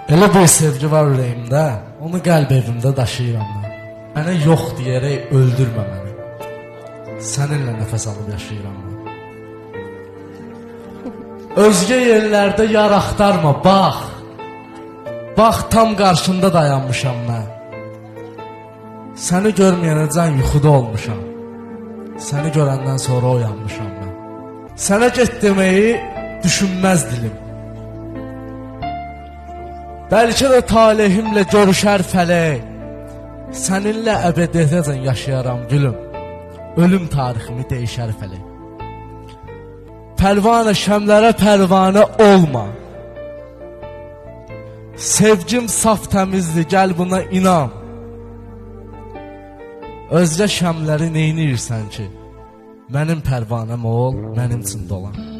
Elə bir sevgi var ürəyimdə, onu qəlb evimdə daşıyıram mən. Mənə yox deyərək öldürmə məni. Səninlə nəfəs alıb yaşayıram mən. Özgə yerlərdə yar axtarma, bax. Bax, tam qarşında dayanmışam mən. Səni görməyənə can yuxuda olmuşam. Səni görəndən sonra oyanmışam mən. Sənə get deməyi düşünməz dilim. Bəlkə də talihimlə görüşər fələk. Səninlə əbədiyyətəcən yaşayaram gülüm. Ölüm tariximi dəyişər fələk. Pərvanə şəmlərə pərvanə olma. Sevgim saf təmizdir, gəl buna inan. Özgə şəmləri neynirsən ki? Mənim pərvanəm ol, mənim üçün dolan.